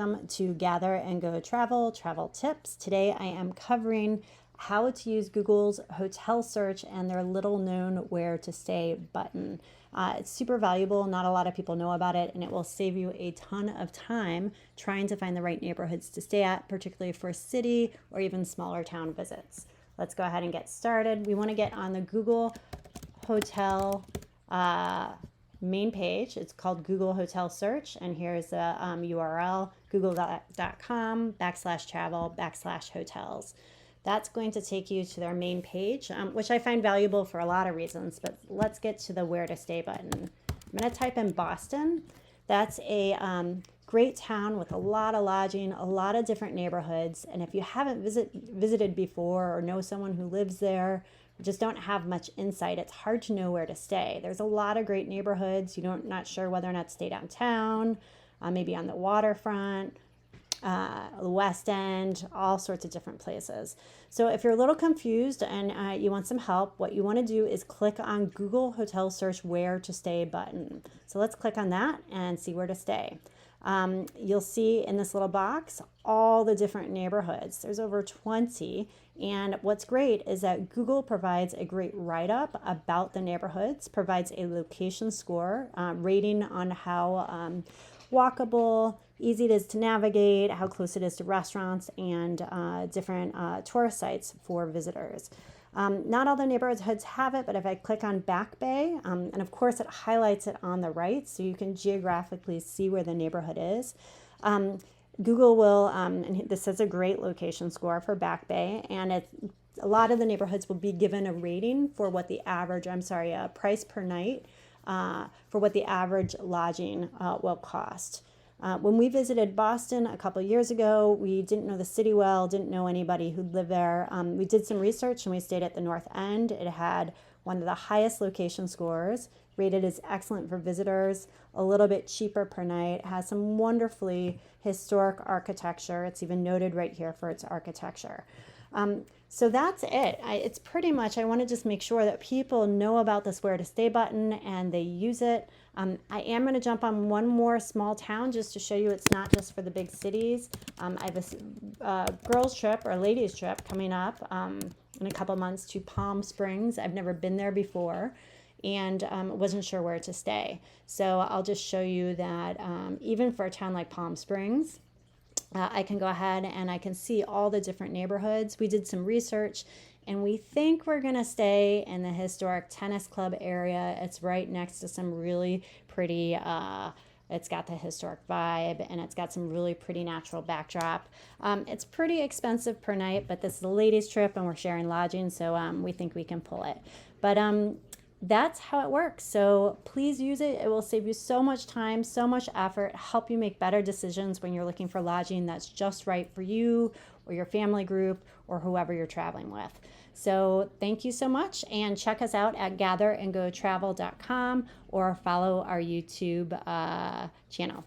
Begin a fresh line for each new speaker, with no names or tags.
Welcome to Gather and Go Travel Tips. Today I am covering how to use Google's hotel search and their little known where to stay button. It's super valuable. Not a lot of people know about it, and it will save you a ton of time trying to find the right neighborhoods to stay at, particularly for city or even smaller town visits. Let's go ahead and get started. We want to get on the Google Hotel main page. It's called Google Hotel Search, and here's the URL, google.com/travel/hotels. That's going to take you to their main page, which I find valuable for a lot of reasons, but let's get to the where to stay button. I'm going to type in Boston. That's a great town with a lot of lodging, a lot of different neighborhoods, and if you haven't visited before or know someone who lives there, just don't have much insight, it's hard to know where to stay. There's a lot of great neighborhoods. Not sure whether or not to stay downtown, maybe on the waterfront, the West End, all sorts of different places. So if you're a little confused and you want some help, what you want to do is click on Google Hotel Search Where to Stay button. So let's click on that and see where to stay. You'll see in this little box all the different neighborhoods. There's over 20, and what's great is that Google provides a great write-up about the neighborhoods, provides a location score, rating on how walkable, easy it is to navigate, how close it is to restaurants and different tourist sites for visitors. Not all the neighborhoods have it, but if I click on Back Bay, and of course it highlights it on the right so you can geographically see where the neighborhood is. Google will, and this is a great location score for Back Bay, and a lot of the neighborhoods will be given a rating for what the average, price per night for what the average lodging will cost. When we visited Boston a couple years ago, we didn't know the city well, didn't know anybody who lived there. We did some research and we stayed at the North End. It had one of the highest location scores, rated as excellent for visitors, a little bit cheaper per night, has some wonderfully historic architecture. It's even noted right here for its architecture. So that's it. It's pretty much, I want to just make sure that people know about this where to stay button and they use it. I am going to jump on one more small town just to show you it's not just for the big cities. I have a girls trip or ladies trip coming up in a couple months to Palm Springs. I've never been there before and wasn't sure where to stay. So I'll just show you that even for a town like Palm Springs, I can go ahead and I can see all the different neighborhoods. We did some research and we think we're going to stay in the historic tennis club area. It's right next to some really pretty, it's got the historic vibe and it's got some really pretty natural backdrop. It's pretty expensive per night, but this is a ladies trip and we're sharing lodging, so we think we can pull it. But that's how it works. So please use it. It will save you so much time, so much effort, help you make better decisions when you're looking for lodging that's just right for you or your family group or whoever you're traveling with. So thank you so much, and check us out at gatherandgotravel.com or follow our YouTube channel.